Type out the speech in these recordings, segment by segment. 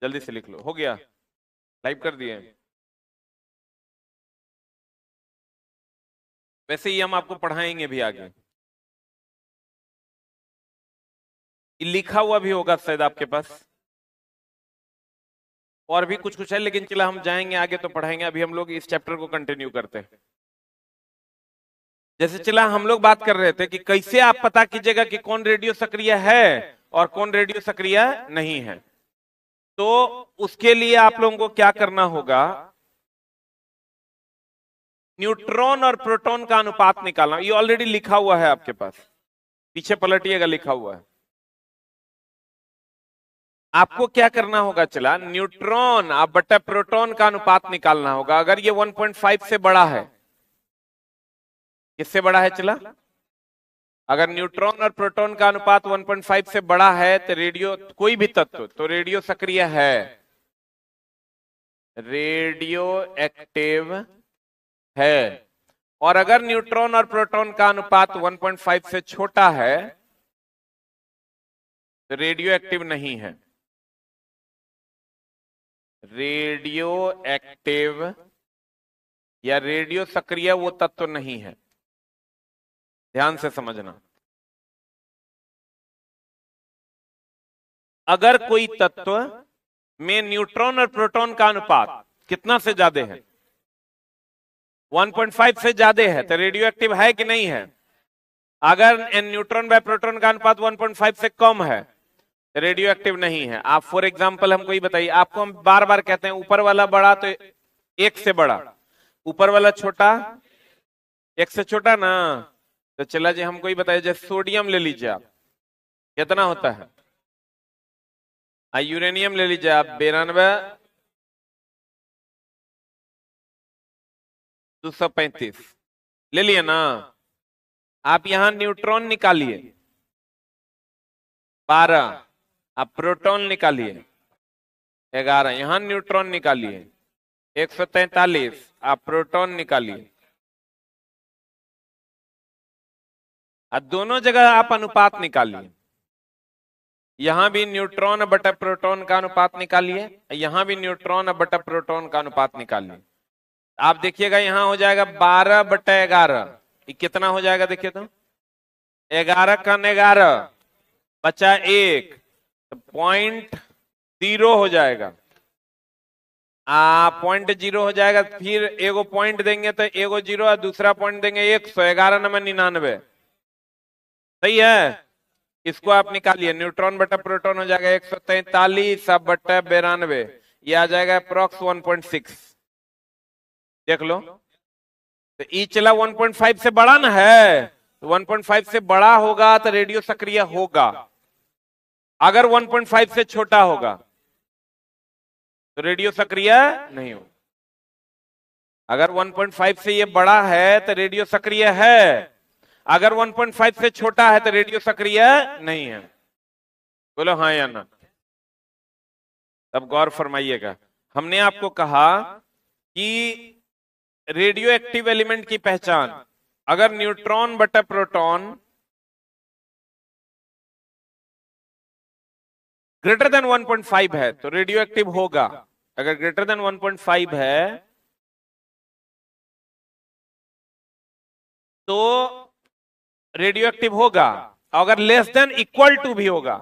जल्दी से लिख लो। हो गया? लाइव कर दिए? वैसे ही हम आपको पढ़ाएंगे भी आगे। लिखा हुआ भी होगा शायद आपके पास, और भी कुछ कुछ है, लेकिन चला हम जाएंगे आगे तो पढ़ाएंगे। अभी हम लोग इस चैप्टर को कंटिन्यू करते हैं। जैसे चला हम लोग बात कर रहे थे कि कैसे आप पता कीजिएगा कि कौन रेडियो सक्रिय है और कौन रेडियो सक्रिय नहीं है। तो उसके लिए आप लोगों को क्या करना होगा, न्यूट्रॉन और प्रोटॉन का अनुपात निकालना। ये ऑलरेडी लिखा हुआ है आपके पास, पीछे पलटिएगा, लिखा हुआ है। आपको क्या करना होगा, चला न्यूट्रॉन आप बटा प्रोटॉन का अनुपात निकालना होगा। अगर ये 1.5 से बड़ा है, किससे बड़ा है चला? अगर न्यूट्रॉन और प्रोटॉन का अनुपात 1.5 से बड़ा है तो रेडियो, कोई भी तत्व तो रेडियो सक्रिय है, रेडियो एक्टिव है। और अगर न्यूट्रॉन और प्रोटॉन का अनुपात 1.5 से छोटा है तो रेडियो एक्टिव नहीं है। रेडियो एक्टिव या रेडियो सक्रिय वो तत्व नहीं है। ध्यान से समझना। अगर कोई तत्व में न्यूट्रॉन और प्रोटॉन का अनुपात कितना से ज्यादा है, 1.5 से ज्यादा है, तो रेडियो एक्टिव है कि नहीं है? अगर न्यूट्रॉन बाय प्रोटॉन का अनुपात 1.5 से कम है तो रेडियो एक्टिव नहीं है। आप फॉर एग्जांपल हमको ही बताइए, आपको हम बार बार कहते हैं ऊपर वाला बड़ा तो एक से बड़ा, ऊपर वाला छोटा एक से छोटा ना। तो चला जी हमको ही बताइए, जैसे सोडियम ले लीजिए आप, कितना होता है? यूरेनियम ले लीजिए आप, 92 235 ले लिए ना। आप यहां न्यूट्रॉन निकालिए 12, आप प्रोटॉन निकालिए 11, यहां न्यूट्रॉन निकालिए 143, आप प्रोटॉन निकालिए। दोनों जगह आप अनुपात निकालिए, यहां भी न्यूट्रॉन बटा प्रोटॉन का अनुपात निकालिए, यहां भी न्यूट्रॉन बटा प्रोटॉन का अनुपात निकालिए। आप देखिएगा यहां हो जाएगा 12 बटा 11, ये कितना हो जाएगा देखिए तो, 11 का 11 बचा 1, तो 0.0 हो जाएगा। 0.0 हो जाएगा। फिर एगो पॉइंट देंगे तो एगो 0 और दूसरा पॉइंट देंगे 111 नंबर 99, सही है। इसको आप निकालिए, न्यूट्रॉन बटा प्रोटॉन हो जाएगा 143 बटा 92, ये आ जाएगा अप्रोक्स 1.6। देख लो तो ई चला 1.5 से बड़ा ना है, तो 1.5 से बड़ा होगा तो रेडियो सक्रिय होगा। अगर 1.5 से छोटा होगा तो रेडियो सक्रिय नहीं होगा। अगर 1.5 से ये बड़ा है तो रेडियो सक्रिय है, अगर 1.5 से छोटा है तो रेडियो सक्रिय नहीं है। बोलो हाँ या ना। तब गौर फरमाइएगा, हमने आपको कहा कि रेडियो एक्टिव एलिमेंट की पहचान, अगर न्यूट्रॉन बटा प्रोटॉन ग्रेटर देन 1.5 है तो रेडियो एक्टिव होगा। अगर ग्रेटर देन 1.5 है तो रेडियो एक्टिव होगा, अगर लेस देन इक्वल टू भी होगा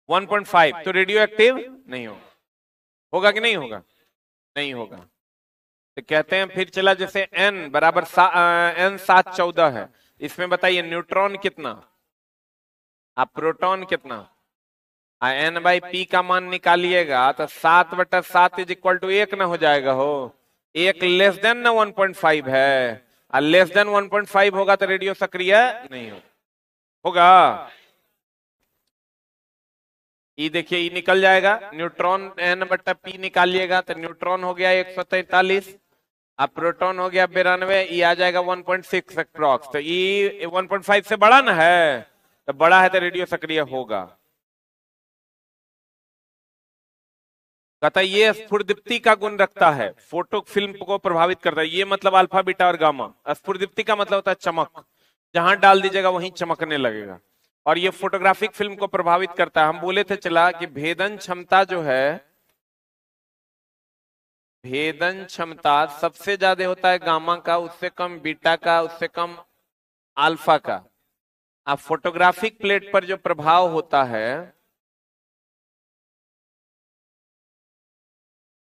1.5 तो रेडियो एक्टिव नहीं होगा। होगा कि नहीं होगा? नहीं होगा। तो कहते हैं फिर चला, जैसे n बराबर n 7 14 है, इसमें बताइए न्यूट्रॉन कितना, आप प्रोटॉन कितना, n बाई पी का मान निकालिएगा तो 7 बटा 7 इज इक्वल टू 1 ना हो जाएगा। हो एक लेस देन ना 1.5 है, और लेस देन 1.5 होगा तो रेडियो सक्रिय नहीं होगा। ये देखिए ये निकल जाएगा, न्यूट्रॉन n बटा पी निकालिएगा तो न्यूट्रॉन हो गया 143, अब प्रोटॉन हो गया 92, ये आ जाएगा 1.6 अप्रॉक्स। तो ये 1.5 से बड़ा ना है, तो बड़ा है तो रेडियो सक्रिय होगा। कहता ये स्फुरदीप्ति का गुण रखता है, फोटो फिल्म को प्रभावित करता है। ये मतलब अल्फा बीटा और गामा। स्फुरदीप्ति का मतलब होता है चमक, जहां डाल दीजिएगा वहीं चमकने लगेगा। और ये फोटोग्राफिक फिल्म को प्रभावित करता है। हम बोले थे चला कि भेदन क्षमता जो है, भेदन क्षमता सबसे ज्यादा होता है गामा का, उससे कम बीटा का, उससे कम अल्फा का। अब फोटोग्राफिक प्लेट पर जो प्रभाव होता है,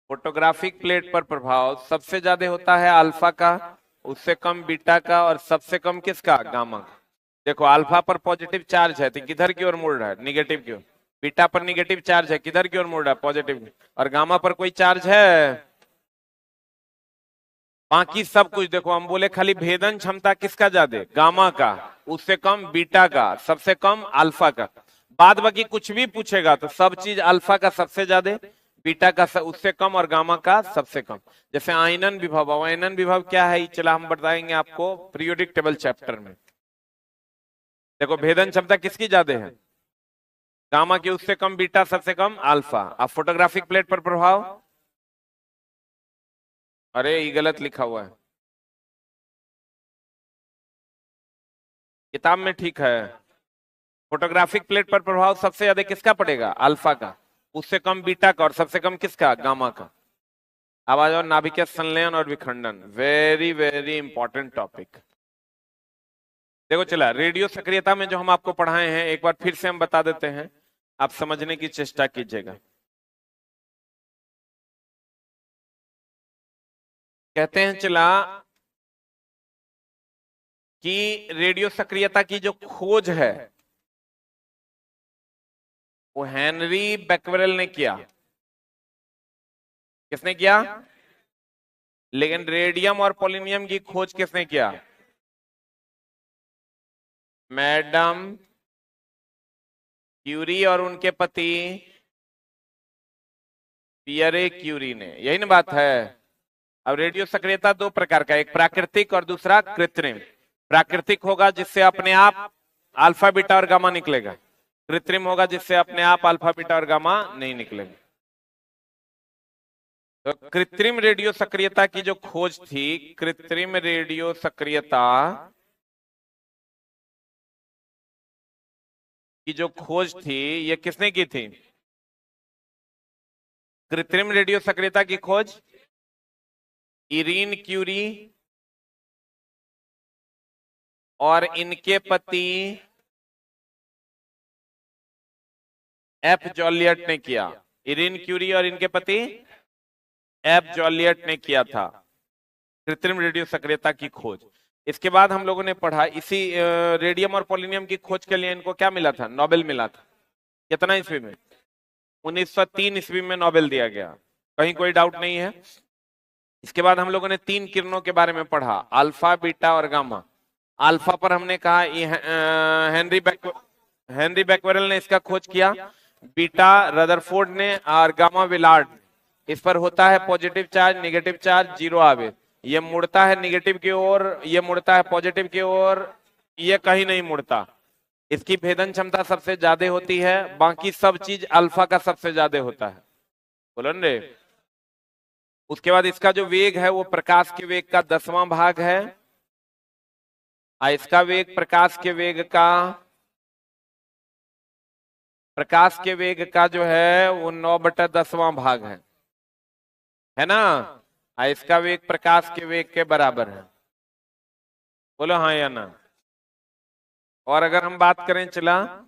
फोटोग्राफिक प्लेट पर प्रभाव सबसे ज्यादा होता है अल्फा का, उससे कम बीटा का, और सबसे कम किसका, गामा का। देखो अल्फा पर पॉजिटिव चार्ज है तो किधर की ओर मुड़ रहा है, निगेटिव की ओर। बीटा पर निगेटिव चार्ज है, किधर की ओर मुड़ रहा है, पॉजिटिव। और गामा पर कोई चार्ज है, बाकी सब कुछ। देखो हम बोले खाली भेदन क्षमता किसका ज्यादा, गामा का, उससे कम बीटा का, सबसे कम अल्फा का। बाद बाकी कुछ भी पूछेगा तो सब चीज अल्फा का सबसे ज्यादा, बीटा का उससे कम, और गामा का सबसे कम। जैसे आयनन विभव, आयनन विभव क्या है, चला हम बताएंगे आपको पीरियोडिक टेबल चैप्टर में। देखो भेदन क्षमता किसकी ज्यादा है, गामा की, उससे कम बीटा, सबसे कम अल्फा। अब फोटोग्राफिक प्लेट पर प्रभाव, अरे ये गलत लिखा हुआ है, किताब में ठीक है। फोटोग्राफिक प्लेट पर प्रभाव सबसे ज्यादा किसका पड़ेगा, अल्फा का, उससे कम बीटा का, और सबसे कम किसका, गामा का। अब आ जाओ नाभिकीय संलयन और विखंडन, वेरी वेरी इंपॉर्टेंट टॉपिक। देखो चला रेडियो सक्रियता में जो हम आपको पढ़ाए हैं एक बार फिर से हम बता देते हैं, आप समझने की चेष्टा कीजिएगा। कहते हैं चला कि रेडियो सक्रियता की जो खोज है वो हेनरी बैक्वेरेल ने किया। किसने किया, लेकिन रेडियम और पोलिनियम की खोज किसने किया, मैडम क्यूरी और उनके पति पियरे क्यूरी ने, यही ना बात है। अब रेडियो सक्रियता दो प्रकार का, एक प्राकृतिक और दूसरा कृत्रिम। प्राकृतिक होगा जिससे अपने आप अल्फा बीटा और गामा निकलेगा, कृत्रिम होगा जिससे अपने आप अल्फा बीटा और गामा नहीं निकलेगा। तो कृत्रिम रेडियो सक्रियता की जो खोज थी, कृत्रिम रेडियो सक्रियता की जो खोज थी, ये किसने की थी, कृत्रिम रेडियो सक्रियता की खोज इरीन क्यूरी और इनके पति एफ जॉलियट ने किया। इरीन क्यूरी और इनके पति एफ जॉलियट ने किया था कृत्रिम रेडियो सक्रियता की खोज। इसके बाद हम लोगों ने पढ़ा इसी रेडियम और पोलिनियम की खोज के लिए इनको क्या मिला था, नोबेल मिला था। कितना ईस्वी में, 1903 ईस्वी में नोबेल दिया गया, कहीं कोई डाउट नहीं है। इसके बाद हम लोगों ने तीन किरणों के बारे में पढ़ा, अल्फा बीटा और गामा। अल्फा पर हमने कहा हेनरी बैक्वेरेल ने इसका खोज किया, बीटा रदरफोर्ड ने, और गामा विलार्ड। इस पर होता है positive charge, negative charge, zero आवेश। ये मुड़ता है निगेटिव की ओर, ये मुड़ता है पॉजिटिव की ओर, ये कहीं नहीं मुड़ता। इसकी भेदन क्षमता सबसे ज्यादा होती है, बाकी सब चीज अल्फा का सबसे ज्यादा होता है। बोलो रे। उसके बाद इसका जो वेग है वो प्रकाश के वेग का 10वां भाग है, इसका वेग प्रकाश के वेग का जो है वो 9/10वां भाग है ना। इसका वेग प्रकाश के वेग के बराबर है। बोलो हाँ या ना। और अगर हम बात करें चला,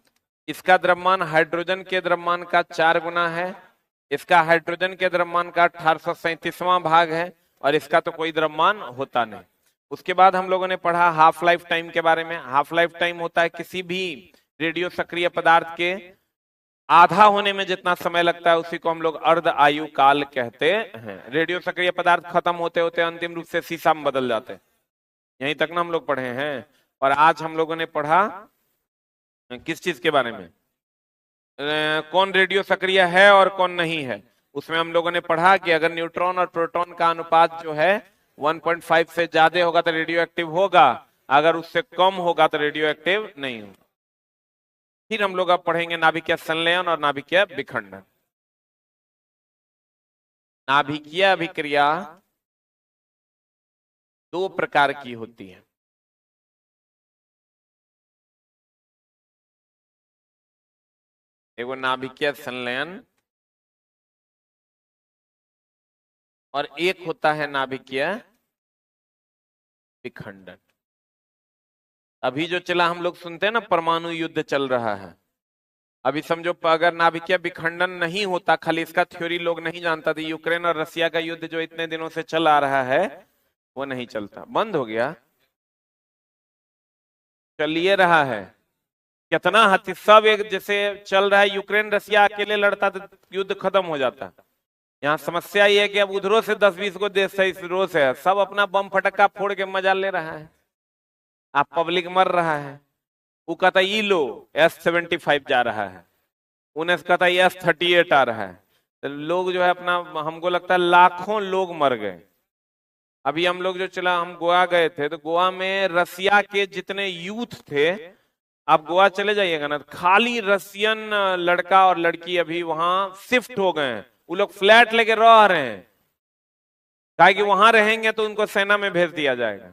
इसका द्रव्यमान हाइड्रोजन के द्रव्यमान का 4 गुना है, इसका हाइड्रोजन के द्रव्यमान का 1837वां भाग है, और इसका तो कोई द्रव्यमान होता नहीं। उसके बाद हम लोगों ने पढ़ा हाफ लाइफ टाइम के बारे में। हाफ लाइफ टाइम होता है किसी भी रेडियो सक्रिय पदार्थ के आधा होने में जितना समय लगता है उसी को हम लोग अर्ध आयु काल कहते हैं। रेडियो सक्रिय पदार्थ खत्म होते होते अंतिम रूप से शीशा में बदल जाते हैं। यहीं तक ना हम लोग पढ़े हैं। और आज हम लोगों ने पढ़ा किस चीज के बारे में, कौन रेडियो सक्रिय है और कौन नहीं है। उसमें हम लोगों ने पढ़ा कि अगर न्यूट्रॉन और प्रोटॉन का अनुपात जो है 1.5 से ज्यादा होगा तो रेडियो एक्टिव होगा, अगर उससे कम होगा तो रेडियो एक्टिव नहीं होगा। फिर हम लोग अब पढ़ेंगे नाभिकीय संलयन और नाभिकीय विखंडन। नाभिकीय अभिक्रिया दो प्रकार की होती है। एगो नाभिकीय संलयन और एक होता है नाभिकीय विखंडन। अभी जो चला हम लोग सुनते हैं ना परमाणु युद्ध चल रहा है, अभी समझो अगर नाभिकीय विखंडन नहीं होता, खाली इसका थ्योरी लोग नहीं जानता थे, यूक्रेन और रसिया का युद्ध जो इतने दिनों से चल आ रहा है वो नहीं चलता, बंद हो गया। चलिए रहा है कितना हद सब एक जैसे चल रहा है, यूक्रेन रसिया अकेले लड़ता तो युद्ध खत्म हो जाता। यहाँ समस्या ये है कि अब उधरों से 10-20 को देश है, इस रो से है, सब अपना बम फटक्का फोड़ के मजा ले रहा है, आप पब्लिक मर रहा है। वो कहता ये लो S-75 जा रहा है, उन्हें कहता है S-38 आ रहा है, तो लोग जो है अपना, हमको लगता है लाखों लोग मर गए। अभी हम लोग जो चला, हम गोवा गए थे तो गोवा में रसिया के जितने यूथ थे, आप गोवा चले जाइएगा ना, खाली रसियन लड़का और लड़की अभी वहां शिफ्ट हो गए हैं, वो लोग फ्लैट लेके रह रहे हैं, कहा कि वहां रहेंगे तो उनको सेना में भेज दिया जाएगा।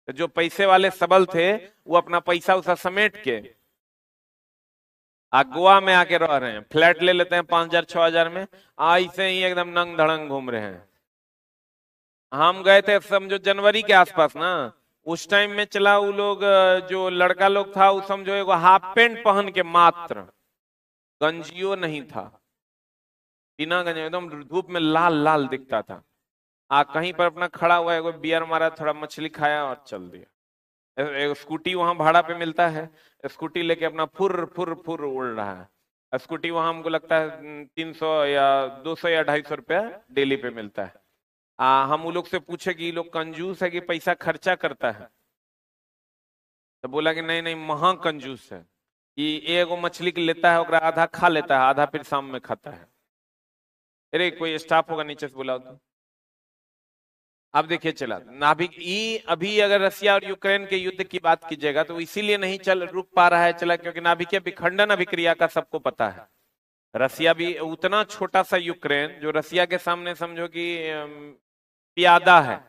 तो जो पैसे वाले सबल थे वो अपना पैसा उसा समेट के गोवा में आके रह रहे हैं, फ्लैट ले लेते हैं 5,000-6,000 में, ऐसे ही एकदम नंग धड़ंग घूम रहे हैं। हम गए थे समझो जनवरी के आसपास ना, उस टाइम में चला वो लोग, जो लड़का लोग था वो समझो एगो हाफ पैंट पहन के मात्र, गंजियो नहीं था, बिना गंजी, एकदम धूप में लाल लाल दिखता था। कहीं पर अपना खड़ा हुआ है, बियर मारा, थोड़ा मछली खाया और चल दिया। एक स्कूटी वहां भाड़ा पे मिलता है, स्कूटी लेके अपना फुर फुर फुर उड़ रहा है। स्कूटी वहां हमको लगता है 300 या 200 या 250 रुपया डेली पे मिलता है। हम उन लोग से पूछे कि ये लोग कंजूस है कि पैसा खर्चा करता है, तो बोला कि नहीं नहीं महा कंजूस है, कि एगो मछली के लेता है, आधा खा लेता है, आधा फिर शाम में खाता है। अरे कोई स्टाफ होगा नीचे से बुलाओ तो। अब देखिए चला नाभिक अभी अगर रसिया और यूक्रेन के युद्ध की बात कीजिएगा तो इसीलिए नहीं चल रुक पा रहा है चला, क्योंकि नाभिकीय विखंडन अभिक्रिया का सबको पता है। रसिया भी उतना छोटा सा यूक्रेन जो रसिया के सामने समझो कि प्यादा है,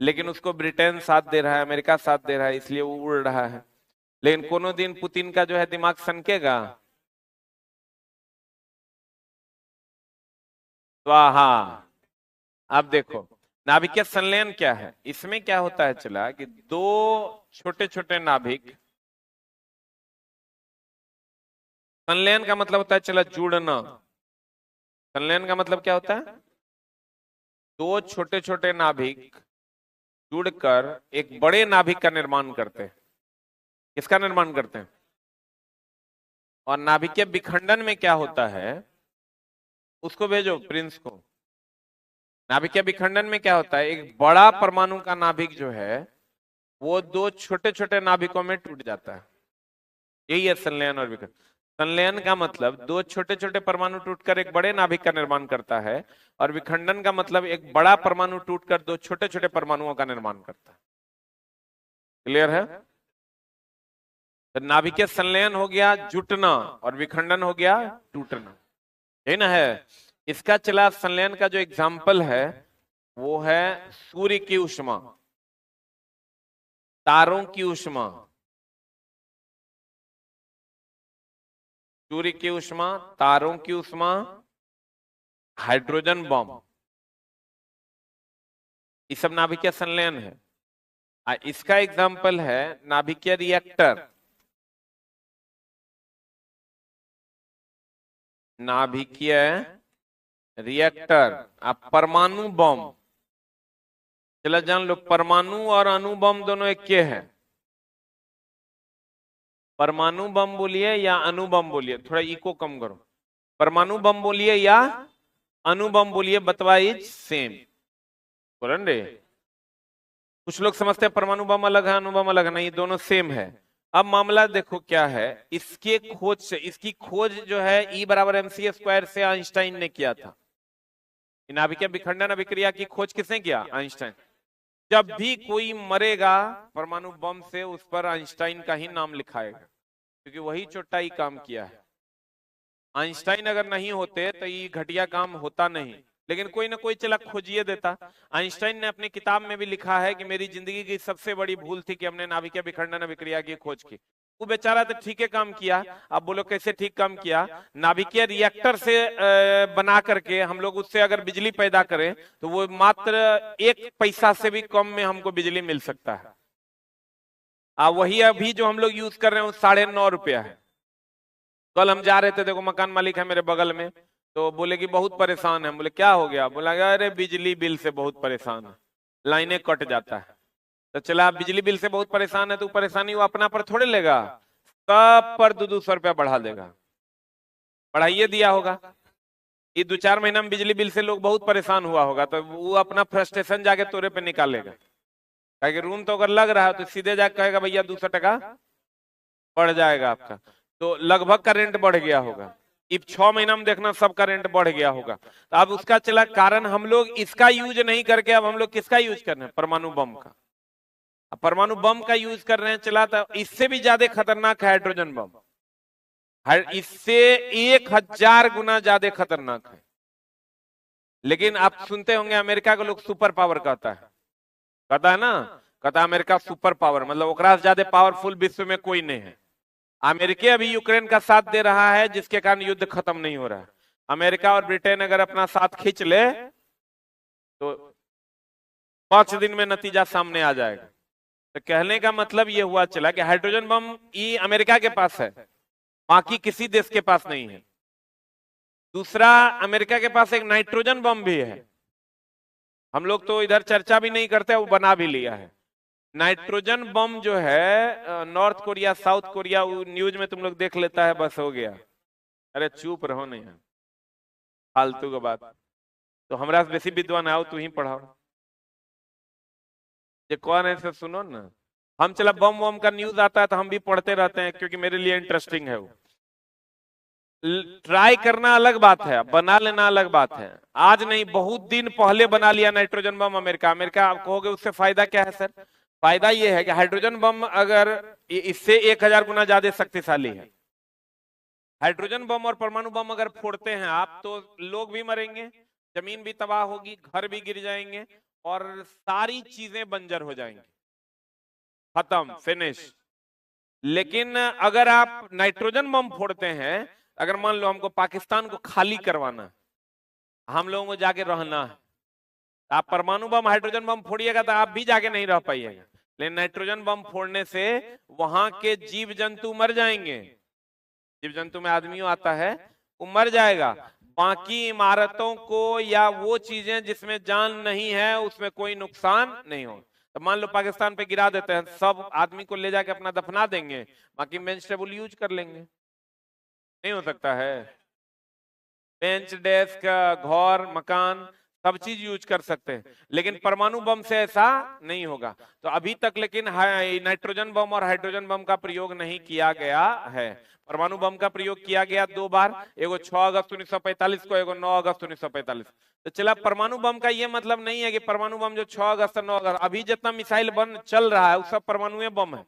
लेकिन उसको ब्रिटेन साथ दे रहा है, अमेरिका साथ दे रहा है, इसलिए वो उड़ रहा है। लेकिन कोनो दिन पुतिन का जो है दिमाग सनकेगा तो अब देखो नाभिकीय संलयन क्या है, इसमें क्या होता है चला कि दो छोटे छोटे नाभिक, संलयन का मतलब होता है चला जुड़ना, संलयन का मतलब क्या होता है, दो छोटे छोटे नाभिक जुड़कर एक बड़े नाभिक का निर्माण करते हैं। किसका निर्माण करते हैं? और नाभिकीय विखंडन में क्या होता है, उसको भेजो प्रिंस को। नाभिकीय विखंडन में क्या होता है, एक बड़ा परमाणु का नाभिक जो है वो दो छोटे छोटे नाभिकों में टूट जाता है, यही है संलयन और विखंडन। संलयन का मतलब दो छोटे छोटे परमाणु टूटकर एक बड़े नाभिक का निर्माण करता है, और विखंडन का मतलब एक बड़ा परमाणु टूटकर दो छोटे छोटे परमाणुओं का निर्माण करता है। क्लियर है? तो नाभिकीय संलयन हो गया जुटना और विखंडन हो गया टूटना, यही ना है। इसका चला संलयन का जो एग्जाम्पल है वो है सूर्य की ऊष्मा, तारों की ऊष्मा, सूर्य की ऊष्मा, तारों की ऊष्मा, हाइड्रोजन बम, ये सब नाभिकीय संलयन है। इसका एग्जाम्पल है नाभिकीय रिएक्टर, नाभिकीय रिएक्टर, आप परमाणु बम, चला जान लो परमाणु और अणु बम दोनों एक के हैं। परमाणु बम बोलिए या अणु बम बोलिए, थोड़ा इको कम करो, परमाणु बम बोलिए या अणु बम बोलिए, बतवा इज सेम। बोलन रे, कुछ लोग समझते हैं परमाणु बम अलग है अणु बम अलग है, नहीं दोनों सेम है। अब मामला देखो क्या है, इसके खोज से, इसकी खोज जो है E=mc² से आइंस्टाइन ने किया था। नाभिकीय विखंडन अभिक्रिया की खोज किसने किया? आइंस्टाइन। जब भी कोई मरेगा परमाणु बम से उस पर आइंस्टाइन का ही नाम लिखाएगा, क्योंकि वही चोटाई काम किया है। आइंस्टाइन अगर नहीं होते तो ये घटिया काम होता नहीं, लेकिन कोई ना कोई चला खोजिए देता। आइंस्टाइन ने अपनी किताब में भी लिखा है कि मेरी जिंदगी की सबसे बड़ी भूल थी कि हमने नाभिकीय विखंडन अभिक्रिया की खोज की। वो बेचारा तो ठीक है काम किया। अब बोलो कैसे ठीक काम किया? नाभिकीय रिएक्टर से बना करके हम लोग उससे अगर बिजली पैदा करें तो वो मात्र 1 पैसा से भी कम में हमको बिजली मिल सकता है। वही अभी जो हम लोग यूज कर रहे हैं वो 9.5 रुपया है। कल हम जा रहे थे, देखो मकान मालिक है मेरे बगल में, तो बोले कि बहुत परेशान है। बोले क्या हो गया? बोला अरे बिजली बिल से बहुत परेशान है, लाइनें कट जाता है। तो चला, बिजली बिल से बहुत परेशान है तो परेशानी वो अपना पर थोड़े लेगा, सब पर 200-200 रुपया बढ़ा देगा। बढ़ाइए दिया होगा। ये 2-4 महीना में बिजली बिल से लोग बहुत परेशान हुआ होगा, तो वो अपना फ्रस्ट्रेशन जाके तोरे पे निकालेगा। कि रूम तो अगर लग रहा है तो सीधे जाके कहेगा भैया 200 टका बढ़ जाएगा आपका। तो लगभग का रेंट बढ़ गया होगा। इब 6 महीना में देखना सबका रेंट बढ़ गया होगा। तो अब उसका चला कारण हम लोग इसका यूज नहीं करके अब हम लोग किसका यूज कर रहे हैं? परमाणु बम का। अब परमाणु बम का यूज कर रहे हैं, चला तो इससे भी ज्यादा खतरनाक है हाइड्रोजन बम। इससे 1000 गुना ज्यादा खतरनाक है। लेकिन आप सुनते होंगे अमेरिका को लोग सुपर पावर कहता है ना, कहता है अमेरिका सुपर पावर, मतलब ओकरा से ज्यादा पावरफुल विश्व में कोई नहीं है। अमेरिका अभी यूक्रेन का साथ दे रहा है जिसके कारण युद्ध खत्म नहीं हो रहा है। अमेरिका और ब्रिटेन अगर अपना साथ खींच ले तो 5 दिन में नतीजा सामने आ जाएगा। तो कहने का मतलब ये हुआ चला कि हाइड्रोजन बम ये अमेरिका के पास है, बाकी किसी देश के पास नहीं है। दूसरा, अमेरिका के पास एक नाइट्रोजन बम भी है, हम लोग तो इधर चर्चा भी नहीं करते, वो बना भी लिया है। नाइट्रोजन बम जो है नॉर्थ कोरिया साउथ कोरिया वो न्यूज में तुम लोग देख लेता है, बस हो गया। अरे चुप रहो नहीं है, फालतू का बात। तो हमरा से बेसी विद्वान आओ, तू ही पढ़ाओ। ये कौन है सब सुनो ना। हम चला बम बम का न्यूज आता है तो हम भी पढ़ते रहते हैं, क्योंकि मेरे लिए इंटरेस्टिंग है वो। ट्राई करना अलग बात है, बना लेना अलग बात है। आज नहीं, बहुत दिन पहले बना लिया नाइट्रोजन बम अमेरिका। अमेरिका आप कहोगे उससे फायदा क्या है सर? फायदा ये है कि हाइड्रोजन बम अगर इससे 1000 गुना ज्यादा शक्तिशाली है। हाइड्रोजन बम और परमाणु बम अगर फोड़ते हैं आप तो लोग भी मरेंगे, जमीन भी तबाह होगी, घर भी गिर जाएंगे और सारी चीजें बंजर हो जाएंगी, खत्म, फिनिश। लेकिन अगर आप नाइट्रोजन बम फोड़ते हैं, अगर मान लो हमको पाकिस्तान को खाली करवाना, हम लोगों को जाके रहना है, आप परमाणु बम हाइड्रोजन बम फोड़िएगा तो आप भी जाके नहीं रह पाइएगा। लेकिन नाइट्रोजन बम फोड़ने से वहां के जीव जंतु मर जाएंगे। जीव जंतु में आदमियों आता है, वो मर जाएगा। बाकी इमारतों को या वो चीजें जिसमें जान नहीं है उसमें कोई नुकसान नहीं हो। तो मान लो पाकिस्तान पे गिरा देते हैं, सब आदमी को ले जाके अपना दफना देंगे, बाकी बेंच टेबल यूज कर लेंगे। नहीं हो सकता है? बेंच डेस्क घर मकान सब चीज यूज कर सकते हैं, लेकिन परमाणु बम से ऐसा नहीं होगा। तो अभी तक लेकिन नाइट्रोजन बम और हाइड्रोजन बम का प्रयोग नहीं किया गया है। परमाणु बम का प्रयोग किया गया 2 बार, एगो 6 अगस्त 1945 को, एगो 9 अगस्त 1945। तो चला, परमाणु बम का ये मतलब नहीं है कि परमाणु बम जो 6 अगस्त 9 अगस्त अभी जितना मिसाइल बन चल रहा है वो सब परमाणु बम है।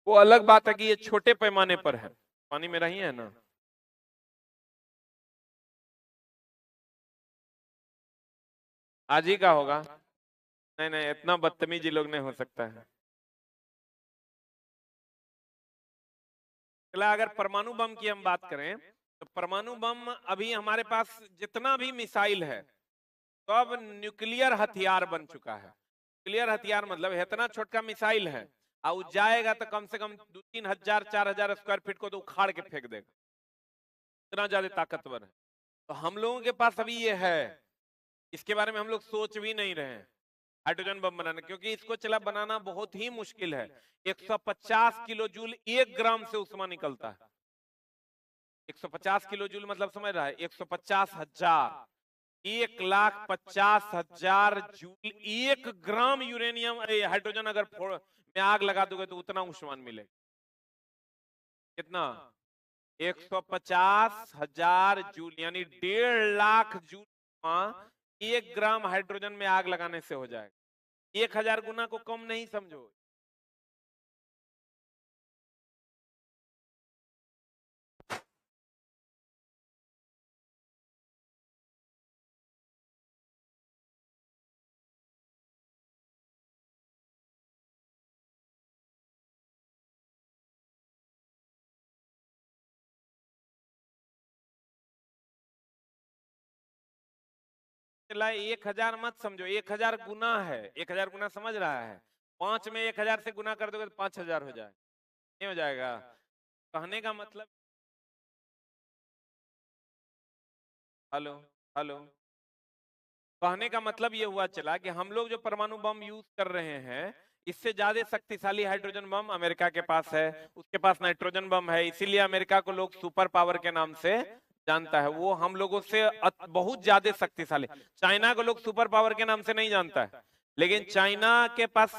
वो अलग बात है कि ये छोटे पैमाने पर है। पानी में रही है ना? आज ही का होगा? नहीं नहीं, इतना बदतमीजी लोग नहीं हो सकता है। अगला, अगर परमाणु बम की हम बात करें तो परमाणु बम अभी हमारे पास जितना भी मिसाइल है सब न्यूक्लियर हथियार बन चुका है। न्यूक्लियर हथियार मतलब इतना छोटा मिसाइल है, और जाएगा तो कम से कम 2-3 हजार 4 हजार स्क्वायर फीट को तो उखाड़ के फेंक देगा, इतना ज्यादा ताकतवर है। तो हम लोगों के पास अभी ये है, इसके बारे में हम लोग सोच भी नहीं रहे हैं हाइड्रोजन बम बनाना, क्योंकि इसको चला बनाना बहुत ही मुश्किल है। 150 किलो जूल 1 ग्राम से उष्मा निकलता है। 150 किलो जूल मतलब समझ रहा है? 150,000, 1,50,000 जूल 1 ग्राम यूरेनियम हाइड्रोजन अगर फोड़ में आग लगा दोगे तो उतना उष्मा मिलेगा। कितना? 150,000 जूल, यानी 1.5 लाख जूल 1 ग्राम हाइड्रोजन में आग लगाने से हो जाएगा। 1000 गुना को कम नहीं समझो। चला 1000 मत समझो, 1000 गुना है, 1000 गुना समझ रहा है, 5 में 1000 से गुना कर दोगे तो 5000 हो जाएगा, नहीं हो जाएगा। कहने का मतलब, हेलो हेलो, कहने का मतलब ये हुआ चला कि हम लोग जो परमाणु बम यूज कर रहे हैं, इससे ज्यादा शक्तिशाली हाइड्रोजन बम अमेरिका के पास है, उसके पास नाइट्रोजन बम है, इसीलिए अमेरिका को लोग सुपर पावर के नाम से जानता है। वो हम लोगों से बहुत ज्यादा शक्तिशाली। चाइना को लोग सुपर पावर के नाम से नहीं जानता है, लेकिन चाइना के पास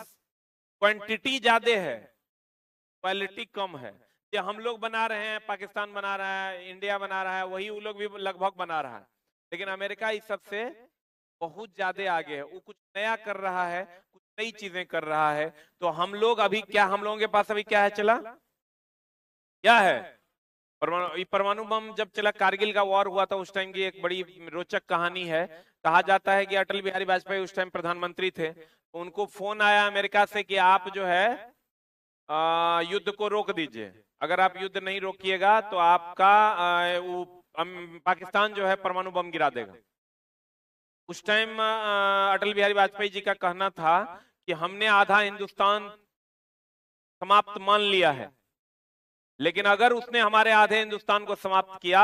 क्वांटिटी ज्यादा है, क्वालिटी कम है। ये हम लोग बना रहे हैं, पाकिस्तान बना रहा है, इंडिया बना रहा है, वही वो लोग भी लगभग बना रहा है, लेकिन अमेरिका इस सबसे बहुत ज्यादा आगे है। वो कुछ नया कर रहा है, कुछ नई चीजें कर रहा है। तो हम लोग अभी क्या, हम लोगों के पास अभी क्या है चला, क्या है, परमाणु बम। जब चला कारगिल का वॉर हुआ था, उस टाइम की एक बड़ी रोचक कहानी है। कहा जाता है कि अटल बिहारी वाजपेयी उस टाइम प्रधानमंत्री थे, तो उनको फोन आया अमेरिका से कि आप जो है युद्ध को रोक दीजिए, अगर आप युद्ध नहीं रोकिएगा तो आपका पाकिस्तान जो है परमाणु बम गिरा देगा। उस टाइम अटल बिहारी वाजपेयी जी का कहना था कि हमने आधा हिंदुस्तान समाप्त मान लिया है, लेकिन अगर उसने हमारे आधे हिंदुस्तान को समाप्त किया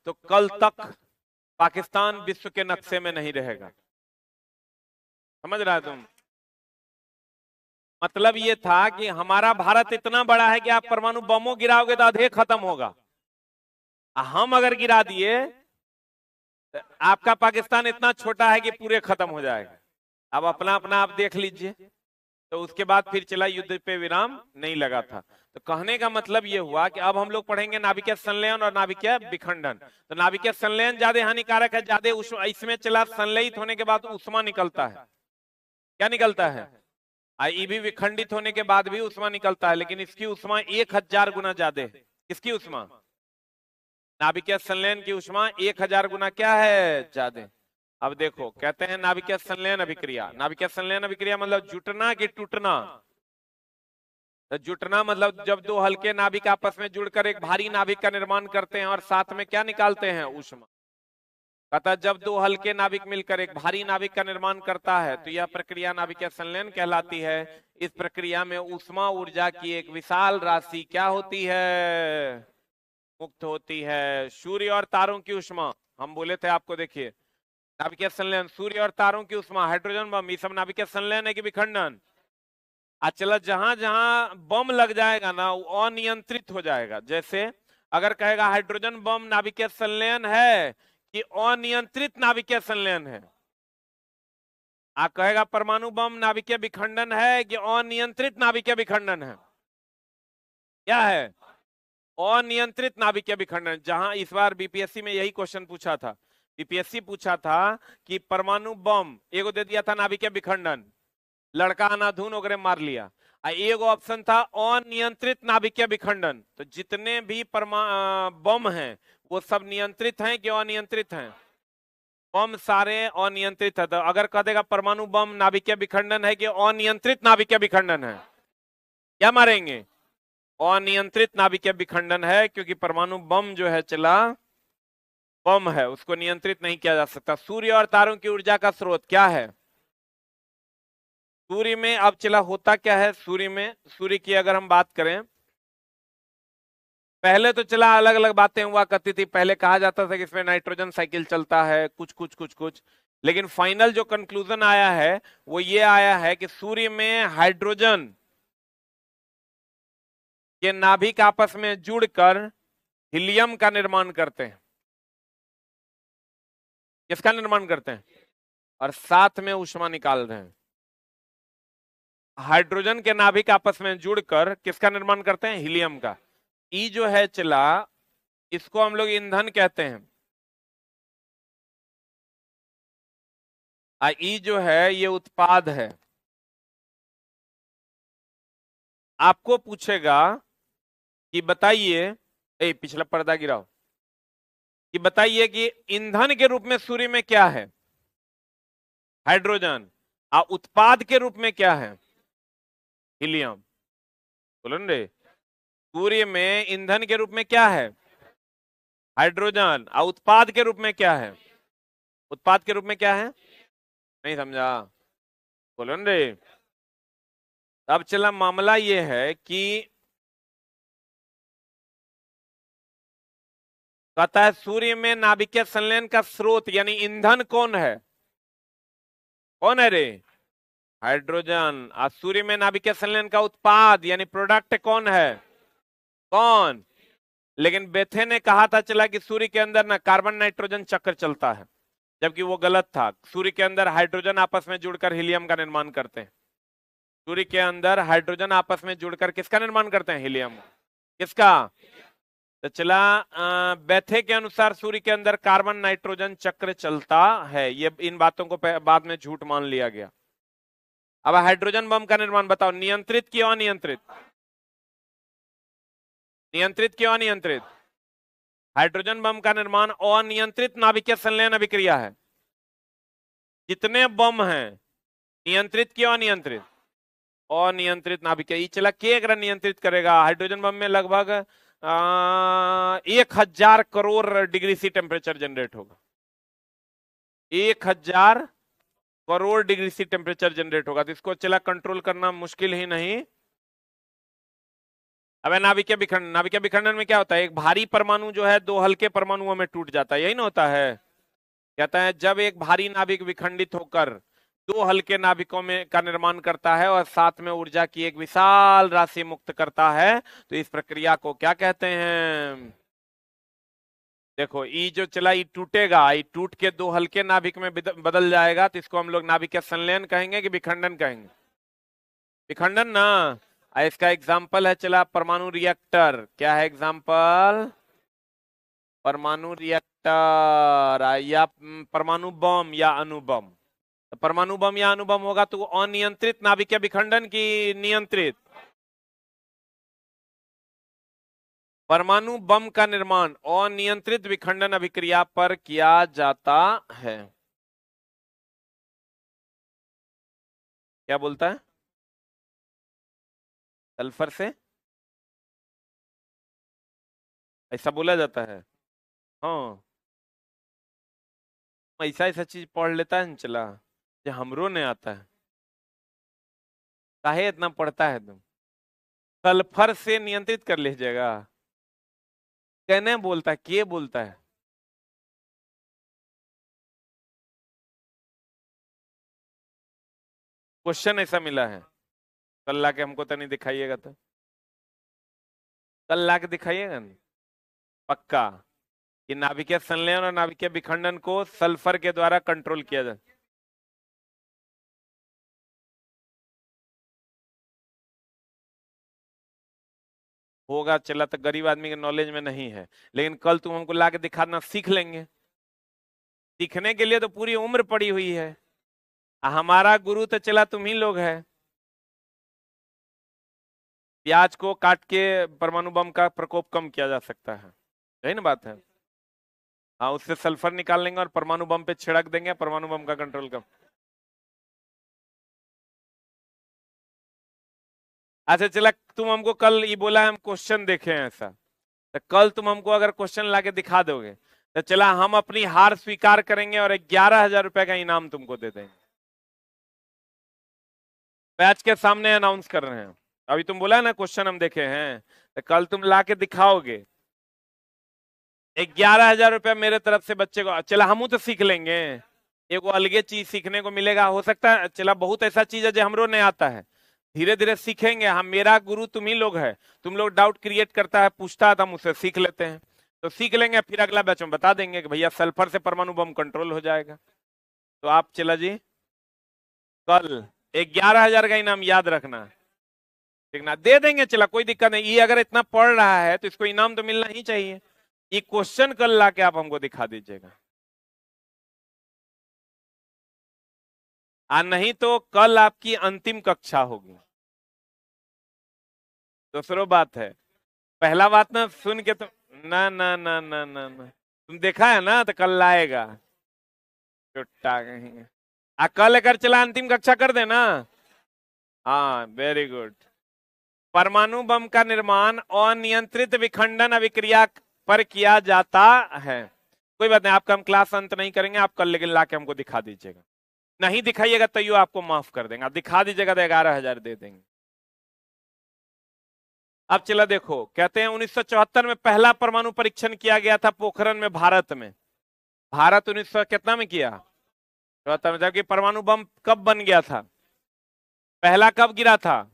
तो कल तक पाकिस्तान विश्व के नक्शे में नहीं रहेगा। समझ रहा है तुम? मतलब ये था कि हमारा भारत इतना बड़ा है कि आप परमाणु बमों गिराओगे तो आधे खत्म होगा, हम अगर गिरा दिए तो आपका पाकिस्तान इतना छोटा है कि पूरे खत्म हो जाएगा। अब अपना अपना आप देख लीजिए। तो उसके बाद फिर चला, युद्ध पे विराम नहीं लगा था। तो कहने का मतलब ये हुआ कि अब हम लोग पढ़ेंगे नाभिकीय संलयन और नाभिकीय विखंडन। तो नाभिकीय संलयन ज्यादा हानिकारक है, ज्यादा इसमें चला संलयित होने के बाद उष्मा निकलता है। क्या निकलता है? ये भी विखंडित होने के बाद भी उष्मा निकलता है, लेकिन इसकी उष्मा 1000 गुना ज्यादा है। किसकी उष्मा? नाभिकीय संलयन की उष्मा 1000 गुना क्या है? ज्यादा। अब देखो, कहते हैं नाभिकीय संलयन अभिक्रिया। नाभिकीय संलयन अभिक्रिया मतलब जुटना कि टूटना? तो जुटना मतलब जब दो हल्के नाभिक आपस में जुड़कर एक भारी नाभिक का निर्माण करते हैं और साथ में क्या निकालते हैं? उष्मा। अतः जब दो हल्के नाभिक मिलकर एक भारी नाभिक का निर्माण करता है तो यह प्रक्रिया नाभिकीय संलयन कहलाती है। इस प्रक्रिया में ऊष्मा ऊर्जा की एक विशाल राशि क्या होती है? मुक्त होती है। सूर्य और तारों की उष्मा हम बोले थे आपको, देखिए नाभिकीय संलयन, सूर्य और तारों की उष्मा, हाइड्रोजन बम, ये सब नाभिकीय संलयन है कि विखंडन? चला, जहां जहां बम लग जाएगा ना वो अनियंत्रित हो जाएगा। जैसे अगर कहेगा हाइड्रोजन बम नाभिकीय संलयन है कि अनियंत्रित नाभिकीय संलयन है, आप कहेगा परमाणु बम नाभिकीय विखंडन है कि अनियंत्रित नाभिकीय विखंडन है? क्या है? अनियंत्रित नाभिकीय विखंडन। जहां इस बार बीपीएससी में यही क्वेश्चन पूछा था, बीपीएससी पूछा था कि परमाणु बम एगो दे दिया था नाभिकीय विखंडन, लड़का अनाधुन वगैरह मार लिया। एगो ऑप्शन था अनियंत्रित नाभिकीय विखंडन। तो जितने भी बम हैं वो सब नियंत्रित हैं कि अनियंत्रित हैं? बम सारे अनियंत्रित है। तो अगर कह देगा परमाणु बम नाभिकीय विखंडन है कि अनियंत्रित नाभिकीय विखंडन है, क्या मारेंगे? अनियंत्रित नाभिकीय विखंडन है, क्योंकि परमाणु बम जो है चला बम है, उसको नियंत्रित नहीं किया जा सकता। सूर्य और तारों की ऊर्जा का स्रोत क्या है? सूर्य में अब चला होता क्या है? सूर्य में, सूर्य की अगर हम बात करें, पहले तो चला अलग अलग बातें हुआ करती थी। पहले कहा जाता था कि इसमें नाइट्रोजन साइकिल चलता है, कुछ कुछ कुछ कुछ, लेकिन फाइनल जो कंक्लूजन आया है वो ये आया है कि सूर्य में हाइड्रोजन के नाभिक आपस में जुड़कर हीलियम का निर्माण करते हैं। किसका निर्माण करते हैं? और साथ में ऊष्मा निकाल रहे हैं। हाइड्रोजन के नाभिक आपस में जुड़कर किसका निर्माण करते हैं? हीलियम का। ई जो है चला, इसको हम लोग ईंधन कहते हैं। ई जो है ये उत्पाद है। आपको पूछेगा कि बताइए, पिछला पर्दा गिराओ, कि बताइए कि ईंधन के रूप में सूर्य में क्या है? हाइड्रोजन। उत्पाद के रूप में क्या है? हीलियम। बोलो रे, सूर्य में ईंधन के रूप में क्या है? हाइड्रोजन। उत्पाद के रूप में क्या है? उत्पाद के रूप में क्या है? नहीं समझा? बोलो ना रे। अब चला मामला ये है कि कहता है सूर्य में नाभिकीय संलयन का स्रोत यानी ईंधन कौन है? कौन है रे? हाइड्रोजन। और सूर्य में नाभिकीय संलयन का उत्पाद यानी प्रोडक्ट कौन है? कौन? लेकिन बेथे ने कहा था चला कि सूर्य के अंदर ना कार्बन नाइट्रोजन चक्र चलता है, जबकि वो गलत था। सूर्य के अंदर हाइड्रोजन आपस में जुड़कर हीलियम का निर्माण करते हैं। सूर्य के अंदर हाइड्रोजन आपस में जुड़कर किसका निर्माण करते हैं? हीलियम। किसका? तो चला बेथे के अनुसार सूर्य के अंदर कार्बन नाइट्रोजन चक्र चलता है। ये इन बातों को बाद में झूठ मान लिया गया। अब हाइड्रोजन बम का निर्माण बताओ, नियंत्रित क्यों अनियंत्रित? नियंत्रित क्यों अनियंत्रित? हाइड्रोजन बम का निर्माण अनियंत्रित नाभिकीय संलयन अभिक्रिया है। जितने बम हैं नियंत्रित क्यों अनियंत्रित? अनियंत्रित नाभिकीय। ये चला के अगर नियंत्रित करेगा? हाइड्रोजन बम में लगभग 1000 crore degree C temperature generate होगा। 1000 crore degree C temperature generate होगा। तो इसको चला कंट्रोल करना मुश्किल ही नहीं। अब नाभिकीय विखंडन। नाभिकीय विखंडन में क्या होता है? एक भारी परमाणु जो है दो हल्के परमाणुओं में टूट जाता है, यही ना होता है? कहता है जब एक भारी नाभिक विखंडित होकर दो हल्के नाभिकों में का निर्माण करता है और साथ में ऊर्जा की एक विशाल राशि मुक्त करता है, तो इस प्रक्रिया को क्या कहते हैं? देखो ई जो चला ई टूटेगा, ई टूट के दो हल्के नाभिक में बदल जाएगा, तो इसको हम लोग नाभिकीय संलयन कहेंगे कि विखंडन कहेंगे? विखंडन ना। इसका एग्जाम्पल है चला परमाणु रिएक्टर। क्या है एग्जाम्पल? परमाणु रिएक्टर या परमाणु बम या अणुबम। तो परमाणु बम या अणुबम होगा तो अनियंत्रित नाभिकीय विखंडन की नियंत्रित? परमाणु बम का निर्माण अनियंत्रित विखंडन अभिक्रिया पर किया जाता है। क्या बोलता है? सल्फर से? ऐसा बोला जाता है? हाँ, ऐसा ऐसा चीज पढ़ लेता है न चला जो हमरो ने आता है। काहे इतना पढ़ता है तुम? सल्फर से नियंत्रित कर लीजिएगा। कहने बोलता है, के बोलता है? क्वेश्चन ऐसा मिला है। कल ला के हमको तो नहीं दिखाइएगा, तो कल ला के दिखाइएगा नहीं पक्का कि नाभिकीय संलयन और नाभिकीय विखंडन को सल्फर के द्वारा कंट्रोल किया जाए। होगा चला तो गरीब आदमी के नॉलेज में नहीं है, लेकिन कल तुम हमको ला के दिखाना, सीख लेंगे। सीखने के लिए तो पूरी उम्र पड़ी हुई है। हमारा गुरु तो चला तुम ही लोग है। प्याज को काट के परमाणु बम का प्रकोप कम किया जा सकता है, यही ना बात है? हाँ, उससे सल्फर निकाल लेंगे और परमाणु बम पे छिड़क देंगे, परमाणु बम का कंट्रोल कम। अच्छा चला, तुम हमको कल ये बोला हम क्वेश्चन देखे हैं ऐसा, तो कल तुम हमको अगर क्वेश्चन लाके दिखा दोगे तो चला हम अपनी हार स्वीकार करेंगे और 11,000 रुपए का इनाम तुमको दे देंगे। बैच के सामने अनाउंस कर रहे हैं। अभी तुम बोला ना क्वेश्चन हम देखे हैं, तो कल तुम लाके दिखाओगे, 11,000 रुपया मेरे तरफ से बच्चे को। चला हम तो सीख लेंगे, एगो अलगे चीज सीखने को मिलेगा। हो सकता है चला बहुत ऐसा चीज है जो हमरो नहीं आता है, धीरे धीरे सीखेंगे हम। मेरा गुरु तुम ही लोग है। तुम लोग डाउट क्रिएट करता है, पूछता है, तो हम उसे सीख लेते हैं, तो सीख लेंगे। फिर अगला बैच में बता देंगे कि भैया सल्फर से परमाणु बम कंट्रोल हो जाएगा। तो आप चला जी कल 11,000 का इनाम याद रखना, ठीक ना? दे देंगे, चला कोई दिक्कत नहीं। ये अगर इतना पढ़ रहा है तो इसको इनाम तो मिलना ही चाहिए। ये क्वेश्चन कल ला के आप हमको दिखा दीजिएगा, नहीं तो कल आपकी अंतिम कक्षा होगी। दूसरो बात है, पहला बात ना सुन के तुम ना ना ना ना ना ना तुम देखा है ना, तो कल लाएगा छुट्टा कहीं। कल अगर चला अंतिम कक्षा कर देना। हाँ वेरी गुड। परमाणु बम का निर्माण अनियंत्रित विखंडन अभिक्रिया पर किया जाता है। कोई बात नहीं, आपका हम क्लास अंत नहीं करेंगे, आप कल लेकिन ला के हमको दिखा दीजिएगा। नहीं दिखाइएगा तो यो आपको माफ कर देंगे, आप दिखा दीजिएगा तो 11,000 दे देंगे। अब चला देखो, कहते हैं 1974 में पहला परमाणु परीक्षण किया गया था पोखरण में, भारत में। भारत 1900 कितना में किया? 74 में। जबकि परमाणु बम कब बन गया था, पहला कब गिरा था?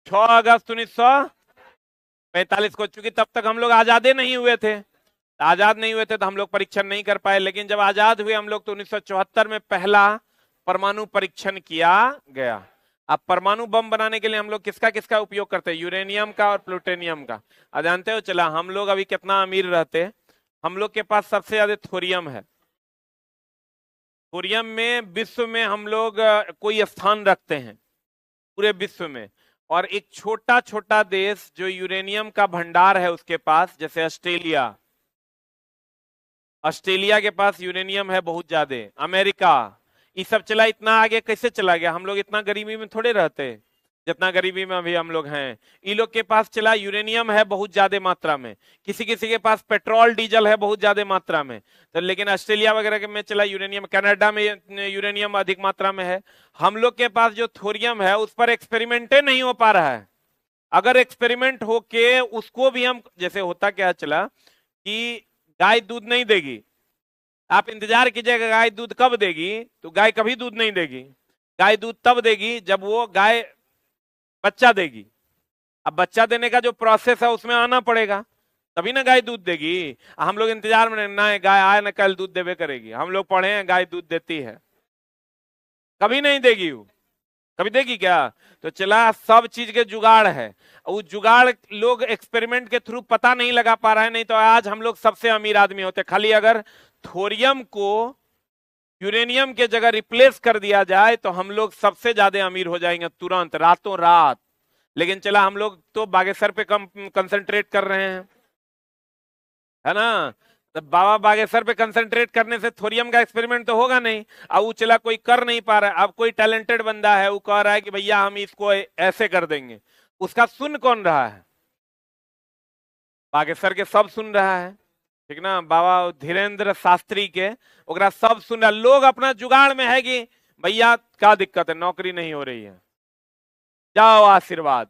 6 अगस्त 1945 को। चूंकि तब तक हम लोग आजादे नहीं हुए थे, आजाद नहीं हुए थे तो हम लोग परीक्षण नहीं कर पाए। लेकिन जब आजाद हुए हम लोग तो 1974 में पहला परमाणु परीक्षण किया गया। अब परमाणु बम बनाने के लिए हम लोग किसका किसका उपयोग करते हैं? यूरेनियम का और प्लूटोनियम का। अब जानते हो चला हम लोग अभी कितना अमीर रहते, हम लोग के पास सबसे ज्यादा थोरियम है। थोरियम में विश्व में हम लोग कोई स्थान रखते हैं पूरे विश्व में। और एक छोटा छोटा देश जो यूरेनियम का भंडार है उसके पास, जैसे ऑस्ट्रेलिया, ऑस्ट्रेलिया के पास यूरेनियम है बहुत ज्यादा। अमेरिका, ये सब चला इतना आगे कैसे चला गया? हम लोग इतना गरीबी में थोड़े रहते जितना गरीबी में अभी हम लोग हैं। ये लोग के पास चला यूरेनियम है बहुत ज्यादा मात्रा में, किसी किसी के पास पेट्रोल डीजल है बहुत ज्यादा मात्रा में। तो लेकिन ऑस्ट्रेलिया वगैरह में चला यूरेनियम, कनाडा में यूरेनियम अधिक मात्रा में है। हम लोग के पास जो थोरियम है उस पर एक्सपेरिमेंटे नहीं हो पा रहा है। अगर एक्सपेरिमेंट होके उसको भी हम, जैसे होता क्या चला कि गाय दूध नहीं देगी, आप इंतजार कीजिएगा गाय दूध कब देगी, तो गाय कभी दूध नहीं देगी। गाय दूध तब देगी जब वो गाय बच्चा देगी। अब बच्चा देने का जो प्रोसेस है उसमें आना पड़ेगा, तभी ना गाय दूध देगी। हम लोग इंतजार में, ना गाय आए ना कल दूध देवे करेगी। हम लोग पढ़े हैं गाय दूध देती है, कभी नहीं देगी वो, कभी देगी क्या? तो चला सब चीज के जुगाड़ है, वो जुगाड़ लोग एक्सपेरिमेंट के थ्रू पता नहीं लगा पा रहे हैं। नहीं तो आज हम लोग सबसे अमीर आदमी होते। खाली अगर थोरियम को यूरेनियम के जगह रिप्लेस कर दिया जाए तो हम लोग सबसे ज्यादा अमीर हो जाएंगे तुरंत, रातों रात। लेकिन चला हम लोग तो बागेश्वर पे कम कंसंट्रेट कर रहे हैं, है ना? तो बाबा बागेश्वर पे कंसंट्रेट करने से थोरियम का एक्सपेरिमेंट तो होगा नहीं। अब वो चला कोई कर नहीं पा रहा है। अब कोई टैलेंटेड बंदा है, वो कह रहा है कि भैया हम इसको ऐसे कर देंगे। उसका सुन कौन रहा है? बागेश्वर के सब सुन रहा है, ठीक ना? बाबा धीरेन्द्र शास्त्री के ओकरा सब सुन रहा। लोग अपना जुगाड़ में है कि भैया क्या दिक्कत है, नौकरी नहीं हो रही है, जाओ आशीर्वाद।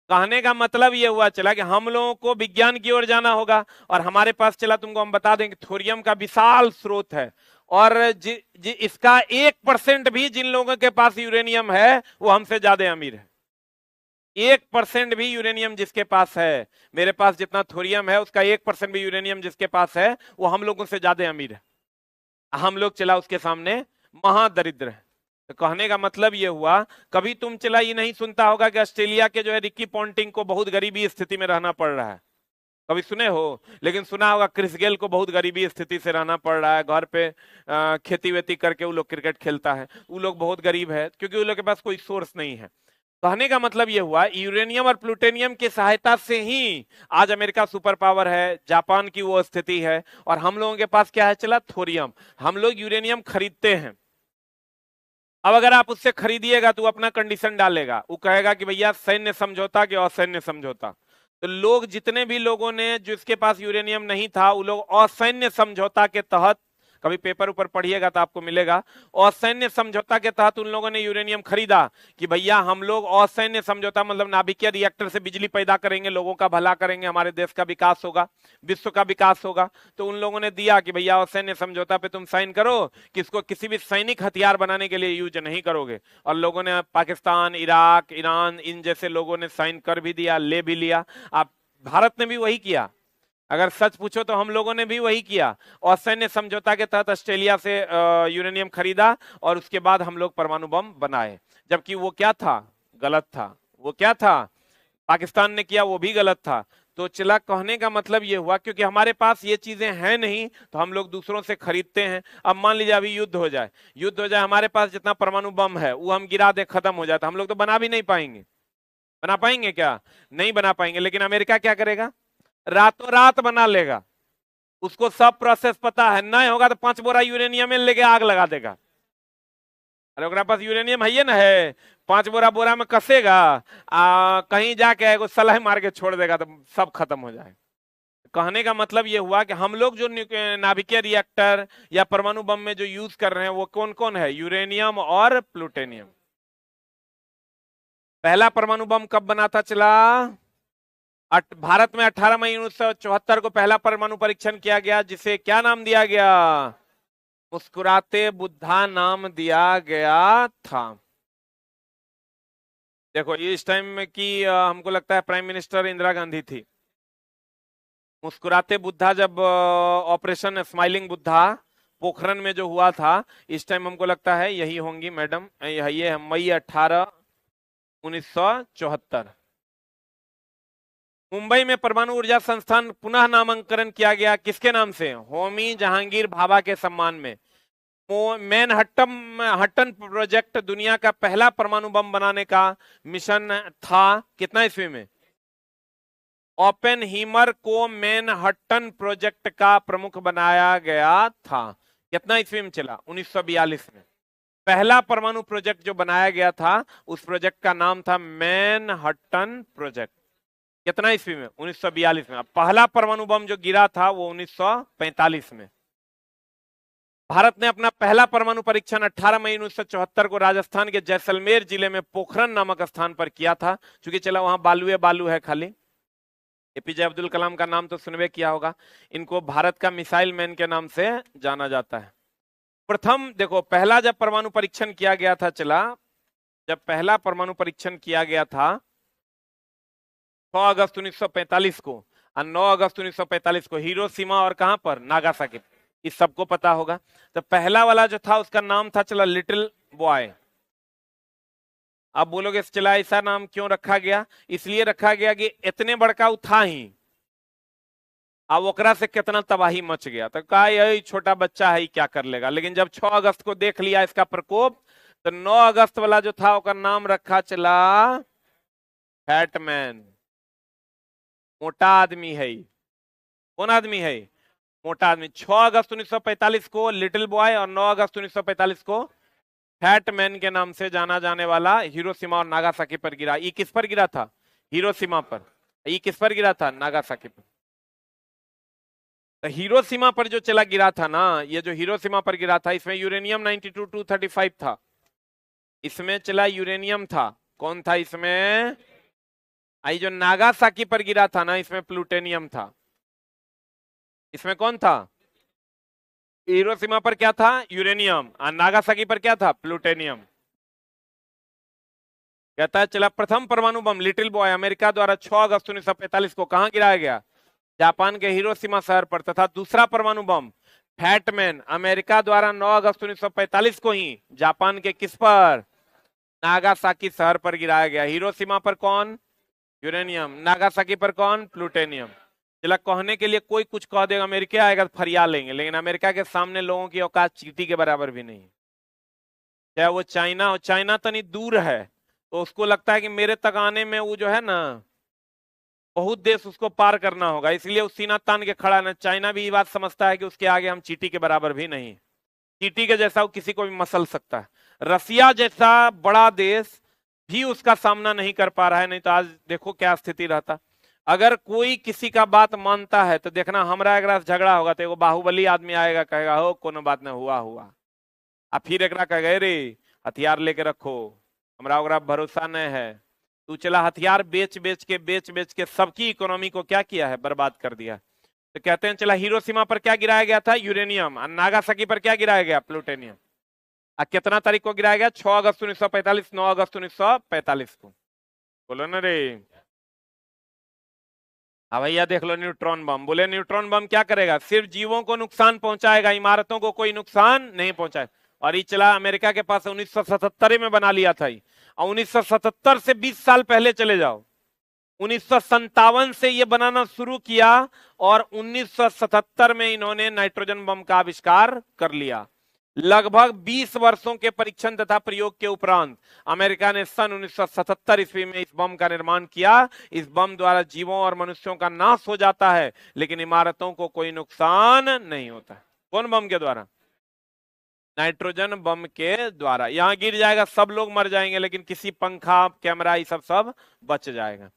कहने का मतलब ये हुआ चला कि हम लोगों को विज्ञान की ओर जाना होगा। और हमारे पास चला तुमको हम बता दें कि थोरियम का विशाल स्रोत है। और इसका 1% भी जिन लोगों के पास यूरेनियम है वो हमसे ज्यादा अमीर है। 1% भी यूरेनियम जिसके पास है, मेरे पास जितना थोरियम है उसका 1% भी यूरेनियम जिसके पास है वो हम लोगों से ज्यादा अमीर है। हम लोग चला उसके सामने महादरिद्र है। तो कहने का मतलब ये हुआ, कभी तुम चला ये नहीं सुनता होगा कि ऑस्ट्रेलिया के जो है रिकी पॉन्टिंग को बहुत गरीबी स्थिति में रहना पड़ रहा है, कभी सुने हो? लेकिन सुना होगा क्रिस गेल को बहुत गरीबी स्थिति से रहना पड़ रहा है, घर पे खेती वेती करके वो लोग क्रिकेट खेलता है। वो लोग बहुत गरीब है क्योंकि उन लोग के पास कोई सोर्स नहीं है। कहने का मतलब यह हुआ यूरेनियम और प्लूटोनियम की सहायता से ही आज अमेरिका सुपर पावर है, जापान की वो स्थिति है। और हम लोगों के पास क्या है चला? थोरियम। हम लोग यूरेनियम खरीदते हैं। अब अगर आप उससे खरीदिएगा तो अपना कंडीशन डालेगा, वो कहेगा कि भैया सैन्य समझौता के असैन्य समझौता। तो लोग जितने भी लोगों ने जिसके पास यूरेनियम नहीं था वो लोग असैन्य समझौता के तहत, कभी पेपर ऊपर पढ़िएगा तो आपको मिलेगा, असैन्य समझौता के तहत उन लोगों ने यूरेनियम खरीदा कि भैया हम लोग असैन्य समझौता मतलब नाभिकीय रिएक्टर से बिजली पैदा करेंगे, लोगों का भला करेंगे, हमारे देश का विकास होगा, विश्व का विकास होगा। तो उन लोगों ने दिया कि भैया असैन्य समझौता पे तुम साइन करो कि इसको किसी भी सैनिक हथियार बनाने के लिए यूज नहीं करोगे। और लोगों ने पाकिस्तान, इराक, ईरान, इन जैसे लोगों ने साइन कर भी दिया, ले भी लिया। आप भारत ने भी वही किया, अगर सच पूछो तो हम लोगों ने भी वही किया। असैन्य समझौता के तहत ऑस्ट्रेलिया से यूरेनियम खरीदा और उसके बाद हम लोग परमाणु बम बनाए। जबकि वो क्या था? गलत था। वो क्या था? पाकिस्तान ने किया, वो भी गलत था। तो चला कहने का मतलब ये हुआ क्योंकि हमारे पास ये चीजें हैं नहीं तो हम लोग दूसरों से खरीदते हैं। अब मान लीजिए अभी युद्ध हो जाए, युद्ध हो जाए, हमारे पास जितना परमाणु बम है वो हम गिरा दे, खत्म हो जाए, तो हम लोग तो बना भी नहीं पाएंगे। बना पाएंगे क्या? नहीं बना पाएंगे। लेकिन अमेरिका क्या करेगा? रातों रात बना लेगा। उसको सब प्रोसेस पता है, नहीं होगा तो 5 बोरा यूरेनियम में लेके आग लगा देगा। अरे ओकरा पास यूरेनियम है ना, है 5 बोरा बोरा में कसेगा, कहीं जाके एगो सलाह मार के छोड़ देगा तो सब खत्म हो जाए। कहने का मतलब ये हुआ कि हम लोग जो नाभिकीय रिएक्टर या परमाणु बम में जो यूज कर रहे हैं वो कौन कौन है, यूरेनियम और प्लूटोनियम। पहला परमाणु बम कब बना था चला, भारत में 18 मई 1974 को पहला परमाणु परीक्षण किया गया, जिसे क्या नाम दिया गया, मुस्कुराते बुद्धा नाम दिया गया था। देखो इस टाइम में की हमको लगता है प्राइम मिनिस्टर इंदिरा गांधी थी। मुस्कुराते बुद्धा जब ऑपरेशन स्माइलिंग बुद्धा पोखरण में जो हुआ था, इस टाइम हमको लगता है यही होंगी मैडम, ये है मई 18 1974। मुंबई में परमाणु ऊर्जा संस्थान पुनः नामांकन किया गया, किसके नाम से, होमी जहांगीर भाभा के सम्मान में। मैनहट्टन प्रोजेक्ट दुनिया का पहला परमाणु बम बनाने का मिशन था, कितना ईस्वी में, ओपेनहीमर को मैनहट्टन प्रोजेक्ट का प्रमुख बनाया गया था, कितना ईस्वी में चला, 1942 में। पहला परमाणु प्रोजेक्ट जो बनाया गया था उस प्रोजेक्ट का नाम था मैनहट्टन प्रोजेक्ट, कितना ईस्वी में, 1942 में। पहला परमाणु बम जो गिरा था वो 1945 में। भारत ने अपना पहला परमाणु परीक्षण 18 मई 1974 को राजस्थान के जैसलमेर जिले में पोखरण नामक स्थान पर किया था, क्योंकि चला वहां बालू है खाली। एपीजे अब्दुल कलाम का नाम तो सुनवे किया होगा, इनको भारत का मिसाइल मैन के नाम से जाना जाता है। प्रथम देखो, पहला जब परमाणु परीक्षण किया गया था चला, जब पहला परमाणु परीक्षण किया गया था 6 अगस्त 1945 को, और 9 अगस्त 1945 को हिरोशिमा और कहां पर, नागासाकी, इस सबको पता होगा। तो पहला वाला जो था उसका नाम था चला लिटिल बॉय। अब बोलोगे चला ऐसा नाम क्यों रखा गया, इसलिए रखा गया कि इतने बड़का था ही, अब ओकरा से कितना तबाही मच गया, तो कहा यही छोटा बच्चा है क्या कर लेगा। लेकिन जब 6 अगस्त को देख लिया इसका प्रकोप, तो 9 अगस्त वाला जो था उसका नाम रखा चला फैटमैन, मोटा आदमी है। कौन आदमी है, मोटा आदमी। 6 अगस्त 1945 को लिटिल बॉय और 9 अगस्त 1945 को फैटमैन के नाम से जाना जाने वाला हिरोशिमा और नागासाकी पर गिरा। ये किस पर गिरा था, हिरोशिमा पर। ये किस पर गिरा था, नागासाकी पर। तो हिरोशिमा पर जो चला गिरा था ना, ये जो हिरोशिमा पर गिरा था, इसमें यूरेनियम 92-235 था, इसमें चला यूरेनियम था। कौन था इसमें, आई जो नागासाकी पर गिरा था ना, इसमें प्लूटोनियम था। इसमें कौन था, हिरोशिमा पर क्या था, यूरेनियम, और नागासाकी पर क्या था, प्लूटोनियम। कहता है चला प्रथम परमाणु बम लिटिल बॉय अमेरिका द्वारा 6 अगस्त 1945 को कहां गिराया गया, जापान के हिरोशिमा शहर पर। तथा दूसरा परमाणु बम फैटमैन अमेरिका द्वारा 9 अगस्त 1945 को ही जापान के किस पर, नागासाकी शहर पर गिराया गया। हिरोशिमा पर कौन, यूरेनियम, नागासाकी पर कौन, प्लूटोनियम। चला कहने के लिए कोई कुछ कह देगा, अमेरिका आएगा तो फरिया लेंगे, लेकिन अमेरिका के सामने लोगों की औकात चींटी के बराबर भी नहीं। चाहे वो चाइना हो, चाइना तनी दूर है तो उसको लगता है कि मेरे तक आने में वो जो है ना बहुत देश उसको पार करना होगा, इसलिए वो सीना तान के खड़ा है। चाइना भी ये बात समझता है कि उसके आगे हम चींटी के बराबर भी नहीं, चींटी के जैसा वो किसी को भी मसल सकता है। रसिया जैसा बड़ा देश भी उसका सामना नहीं कर पा रहा है, नहीं तो आज देखो क्या स्थिति रहता। अगर कोई किसी का बात मानता है तो देखना हमारा अगर झगड़ा होगा तो एगो बाहुबली आदमी आएगा, कहेगा हो कोनो बात नहीं हुआ, आ फिर एक कहेगा रे हथियार लेके रखो, हमरा ओकरा भरोसा नहीं है। तू चला हथियार बेच बेच के सबकी इकोनॉमी को क्या किया है, बर्बाद कर दिया। तो कहते हैं चला हिरोशिमा पर क्या गिराया गया था, यूरेनियम, और नागासाकी पर क्या गिराया गया, प्लूटोनियम। कितना तारीख को गिराया गया, 6 अगस्त 1945, 9 अगस्त 1945 को। बोलो ना रे, हाँ भैया देख लो न्यूट्रॉन बम। बोले न्यूट्रॉन बम क्या करेगा, सिर्फ जीवों को नुकसान पहुंचाएगा, इमारतों को कोई नुकसान नहीं पहुंचाएगा। और ये चला अमेरिका के पास 1977 में बना लिया था। और 1977 से 20 साल पहले चले जाओ, 1957 से ये बनाना शुरू किया और 1977 में इन्होंने नाइट्रोजन बम का आविष्कार कर लिया। लगभग 20 वर्षों के परीक्षण तथा प्रयोग के उपरांत अमेरिका ने सन 1977 ईस्वी में इस बम का निर्माण किया। इस बम द्वारा जीवों और मनुष्यों का नाश हो जाता है, लेकिन इमारतों को कोई नुकसान नहीं होता। कौन बम के द्वारा, नाइट्रोजन बम के द्वारा। यहां गिर जाएगा सब लोग मर जाएंगे, लेकिन किसी पंखा कैमरा ये सब बच जाएगा।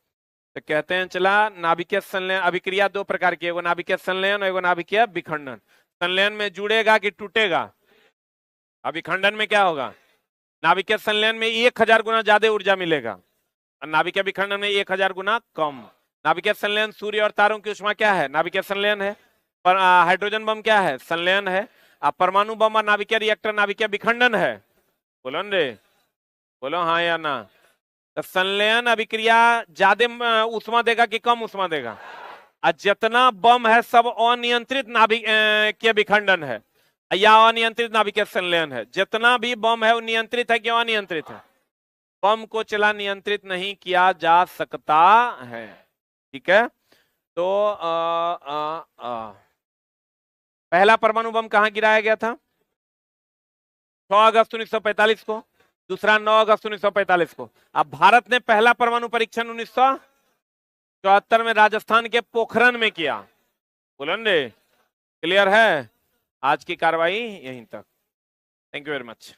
तो कहते हैं चला नाभिकीय संलयन अभिक्रिया दो प्रकार की, एगो नाभिकीय संलयन और एगो नाभिकीय विखंडन। संलयन में जुड़ेगा कि टूटेगा? अभिखंडन में क्या होगा? नाभिकीय संलयन में 1000 गुना ज्यादा ऊर्जा मिलेगा और नाभिकीय विखंडन में 1000 गुना कम। नाभिकीय संलयन सूर्य और तारों की ऊष्मा क्या है? नाभिकीय संलयन है। पर हाइड्रोजन बम क्या है? संलयन है। अब परमाणु बम और नाभिकीय रिएक्टर नाभिकीय विखंडन है। बोलो न रे, बोलो हाँ या ना। तो संलयन अभिक्रिया ज्यादा ऊष्मा देगा कि कम ऊष्मा देगा? और जितना बम है सब अनियंत्रित नाभिकीय विखंडन है या अनियंत्रित नाभिकीय संलयन है। जितना भी बम है वो नियंत्रित है कि अनियंत्रित है? बम को चला नियंत्रित नहीं किया जा सकता है। ठीक है, तो पहला परमाणु बम कहां गिराया गया था? 6 अगस्त 1945 को, दूसरा 9 अगस्त 1945 को। अब भारत ने पहला परमाणु परीक्षण 1974 में राजस्थान के पोखरण में किया। बोलन रे, क्लियर है? आज की कार्रवाई यहीं तक। Thank you very much.